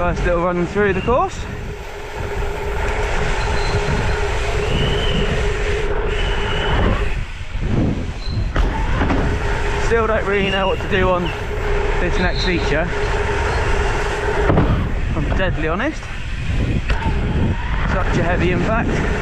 First little run through the course. Still don't really know what to do on this next feature, if I'm deadly honest. Such a heavy impact.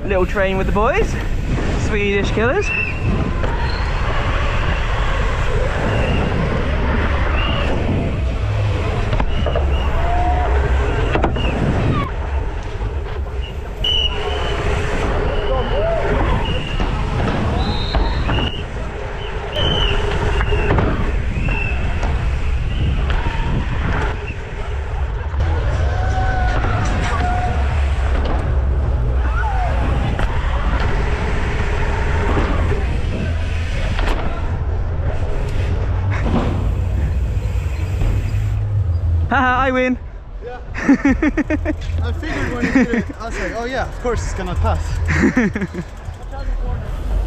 Little train with the boys, Swedish killers. Haha, I win! Yeah. I figured when you do it, I was like, oh yeah, of course it's gonna pass.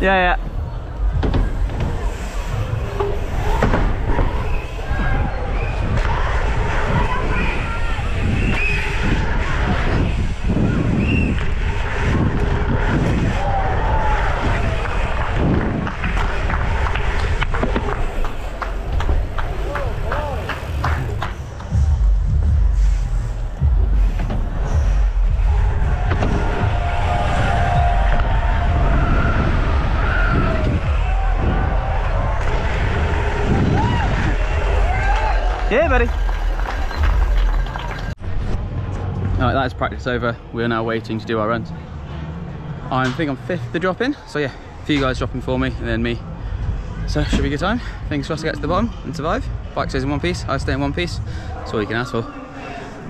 Yeah. Yeah, buddy. Alright, that is practice over. We are now waiting to do our runs. I think I'm 5th to drop in, so yeah, a few guys dropping for me and then me. So should be a good time. Fingers crossed to get to the bottom and survive. Bike stays in one piece, I stay in one piece. That's all you can ask for.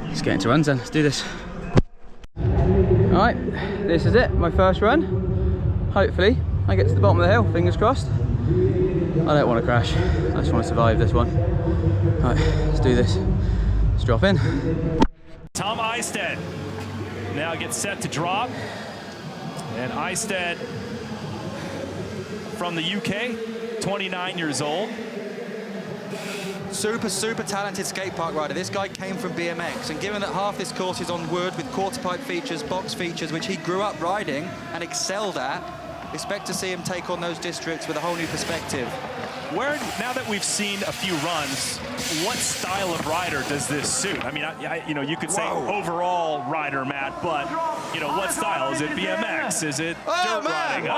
Let's get into runs then, let's do this. Alright, this is it, my first run. Hopefully I get to the bottom of the hill, fingers crossed. I don't want to crash, I just want to survive this one. Right, let's do this. Let's drop in. Tom Eisted now gets set to drop. And Eisted from the UK, 29 years old. Super talented skate park rider. This guy came from BMX, and given that half this course is on wood with quarter pipe features, box features, which he grew up riding and excelled at, expect to see him take on those districts with a whole new perspective. Now that we've seen a few runs, what style of rider does this suit? I mean, you know, you could say overall rider, Matt, but you know, what style? Is it BMX? Is it dirt riding?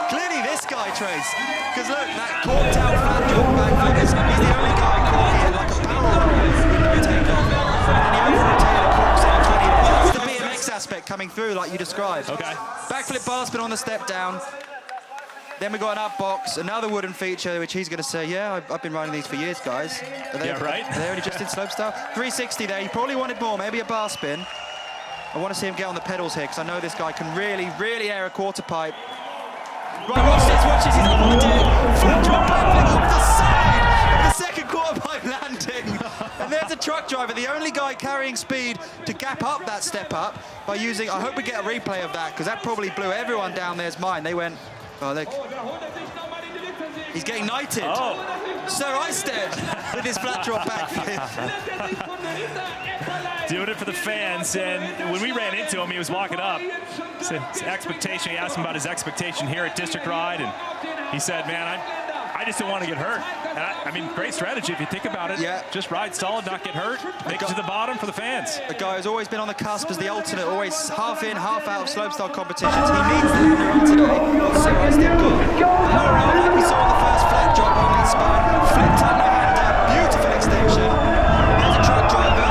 Clearly this guy, Trace, because look, that corked out flat jump backflip, he's the only guy caught here like a barrel takeoff, and he over-rotated a cork set 20. That's the BMX aspect coming through like you described. Okay. Backflip Bar spin on the step down. Then we got an up box, another wooden feature, which he's going to say, yeah, I've been riding these for years, guys. Yeah, right. They only just did slopestyle. 360 there. He probably wanted more, maybe a bar spin. I want to see him get on the pedals here, because I know this guy can really air a quarter pipe. Right, watch this, he's on the deck. Flat drop backflip off the side of the second quarter pipe landing. And there's a truck driver, the only guy carrying speed to gap up that step up by using, I hope we get a replay of that, because that probably blew everyone down there's mind. They went, oh, look. He's getting knighted. Oh. Sir Eisted with his flat drop backflip. Doing it for the fans, and when we ran into him, he was walking up. His expectation, he asked him about his expectation here at District Ride, and he said, man, I just don't want to get hurt. And I mean, great strategy if you think about it. Yeah. Just ride solid, not get hurt, make it to the bottom for the fans. A guy who's always been on the cusp as the alternate, always half in, half out of slopestyle competitions. He needs the run today. So Eisted good. Power roll like we saw on the first flat drop on that spine. Flipped under hander, beautiful extension. There's a truck driver.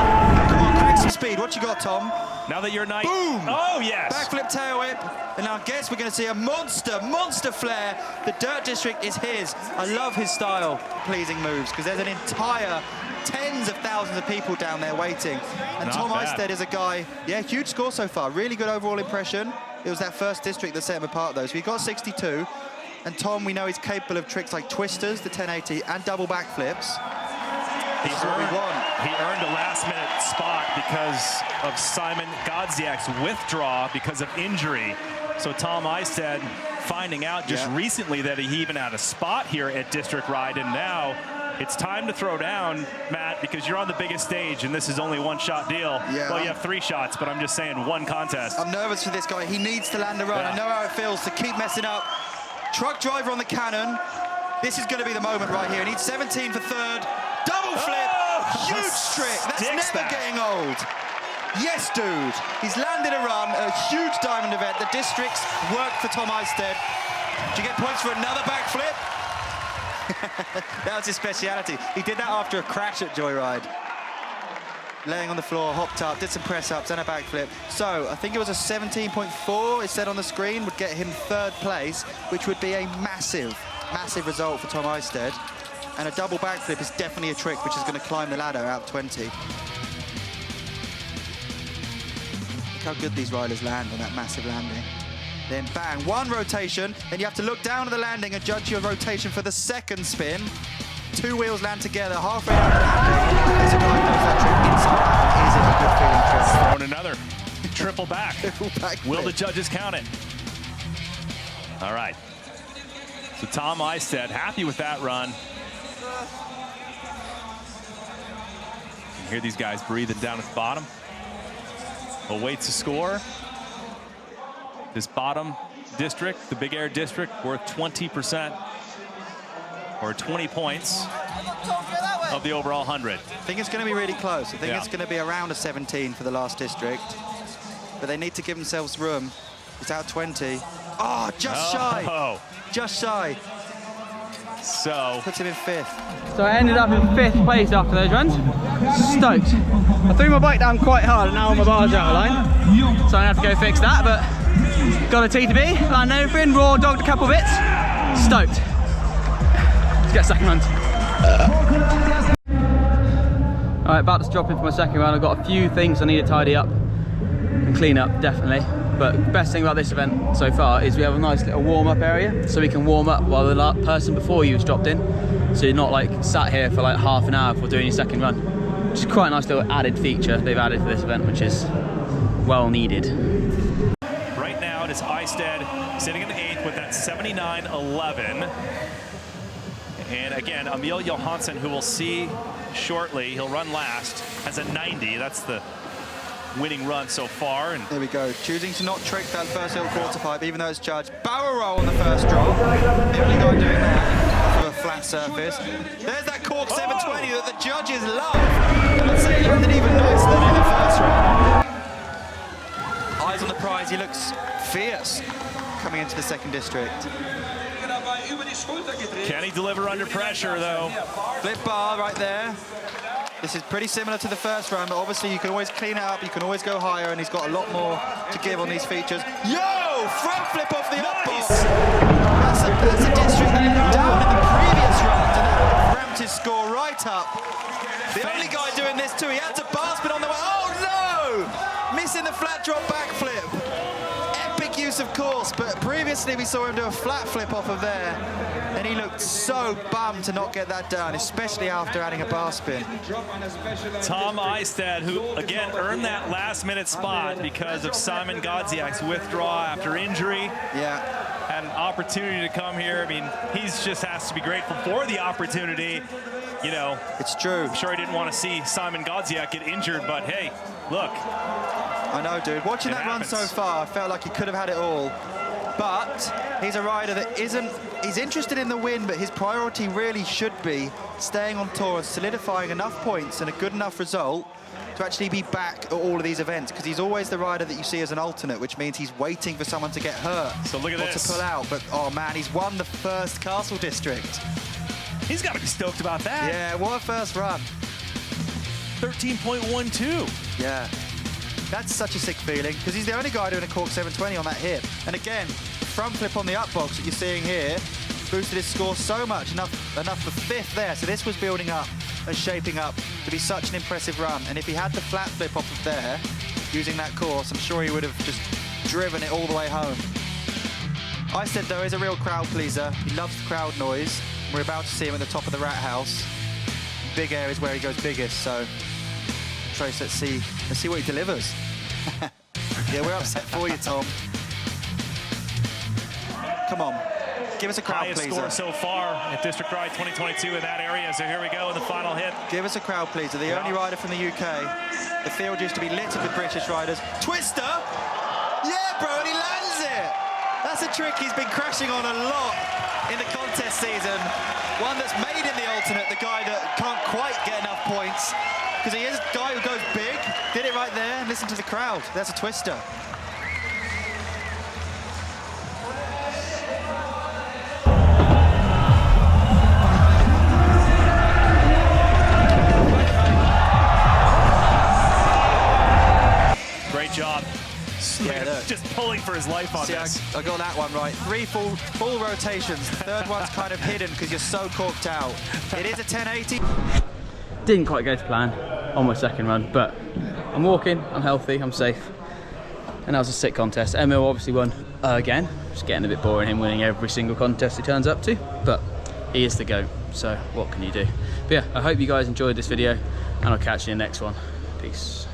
Come on, crack some speed. What you got, Tom? Now that you're nice. Boom! Oh, yes. Backflip tail whip. And I guess we're going to see a monster flare. The Dirt District is his. I love his style. Pleasing moves, because there's an entire tens of thousands of people down there waiting. And Not Tom bad. Eistedt is a guy, yeah, huge score so far. Really good overall impression. It was that first district that set him apart, though. So he got 62. And Tom, we know he's capable of tricks like twisters, the 1080, and double backflips. He earned a last-minute spot because of Simon Godziak's withdrawal because of injury. So Tom Eistedt finding out just recently that he even had a spot here at District Ride, and now it's time to throw down, Matt, because you're on the biggest stage, and this is only one-shot deal. Yeah. Well, you have 3 shots, but I'm just saying one contest. I'm nervous for this guy. He needs to land a run. Yeah. I know how it feels to keep messing up. Truck driver on the cannon. This is going to be the moment right here. He needs 17 for third. Double flip. Huge trick. That's never getting old. Yes, dude. He's landed a run, a huge diamond event. The districts work for Tom Eistedt. Do you get points for another backflip? That was his speciality. He did that after a crash at Joyride. Laying on the floor, hopped up, did some press-ups and a backflip. So, I think it was a 17.4, it said on the screen, would get him third place, which would be a massive result for Tom Eistedt. And a double backflip is definitely a trick which is going to climb the ladder out 20. Look how good these riders land on that massive landing. Then bang, one rotation, then you have to look down at the landing and judge your rotation for the second spin. 2 wheels land together, halfway down the landing. There's a guy who does that trick inside out. Is it a good feeling trick? Throwing another triple back. Triple back. Will the judges count it? All right. So Tom Eistedt, happy with that run. You hear these guys breathing down at the bottom. Awaits a score. This bottom district, the Big Air district, worth 20% or 20 points of the overall 100. I think it's going to be really close. I think it's going to be around a 17 for the last district. But they need to give themselves room. It's out 20. Oh, just shy. Just shy. So puts him in 5th. So I ended up in 5th place after those runs. Stoked. I threw my bike down quite hard and now my bar's out of line. So I'm gonna have to go fix that, but got a T to B, landed everything, raw dogged a couple bits. Stoked. Let's get a second run. Alright, about to drop in for my second run. I've got a few things I need to tidy up and clean up, definitely. But the best thing about this event so far is we have a nice little warm-up area, so we can warm up while the person before you has dropped in. So you're not like sat here for like half an hour before doing your second run. Which is quite a nice little added feature they've added to this event, which is well needed. right now it is Eistedt sitting in 8th with that 79.11. And again, Emil Johansson, who we'll see shortly, he'll run last, has a 90. That's the winning run so far. And there we go, choosing to not trick that first little quarter pipe, even though it's judged. Barrel roll on the first drop. The only guy doing that for a flat surface. There's that cork 720 that the judges love. I'd say he landed even nicer than in the first round. Eyes on the prize, he looks fierce coming into the second district. Can he deliver under pressure, though? Flip bar right there. This is pretty similar to the first round, but obviously you can always clean it up, you can always go higher, and he's got a lot more to give on these features. Yo! Front flip off the up box! That's a district that he put down in the previous round, and that ramped his score right up. The only guy doing this too, he had to bar spin on the way. Oh no! Missing the flat drop backflip. Epic use of course, but previously we saw him do a flat flip off of there, and he looked so bummed to not get that done, especially after adding a bar spin. Tom Eistedt, who again earned that last-minute spot because of Simon Godziak's withdrawal after injury. Yeah. Had an opportunity to come here. I mean, he just has to be grateful for the opportunity. You know, it's true. I'm sure he didn't want to see Simon Godziak get injured, but hey, look. I know, dude. Watching that run so far, I felt like he could have had it all. But he's a rider that he's interested in the win, but his priority really should be staying on tour and solidifying enough points and a good enough result to actually be back at all of these events, because he's always the rider that you see as an alternate, which means he's waiting for someone to get hurt. So look at this. To pull out, but oh man, he's won the first Castle District. He's got to be stoked about that. Yeah, what a first run. 13.12. Yeah. That's such a sick feeling, because he's the only guy doing a cork 720 on that hip. And again, the front flip on the up box that you're seeing here boosted his score so much, enough for 5th there. So this was building up and shaping up to be such an impressive run. And if he had the flat flip off of there, using that course, I'm sure he would have just driven it all the way home. I said, though, he's a real crowd pleaser. He loves the crowd noise. We're about to see him at the top of the rat house. Big air is where he goes biggest, so Trace, let's see what he delivers. Yeah, we're upset for you, Tom. Come on, give us a crowd Highest pleaser. score so far at District Ride 2022 in that area. So here we go in the final hit. Give us a crowd pleaser. The only rider from the UK. The field used to be littered with British riders. Twister? Yeah, bro, and he lands it. That's a trick he's been crashing on a lot in the contest season. One that's made in the alternate, the guy that can't quite get enough points, because he is a guy who goes big. Did it right there. Listen to the crowd. That's a twister. Great job. Yeah, look. Just pulling for his life on See, this. I got that one right. 3 full rotations. The third one's kind of hidden because you're so corked out. It is a 1080. Didn't quite go to plan on my second run, but I'm walking, I'm healthy, I'm safe. And that was a sick contest. Emil obviously won again. It's getting a bit boring, him winning every single contest he turns up to, but he is the GOAT, so what can you do? But yeah, I hope you guys enjoyed this video, and I'll catch you in the next one. Peace.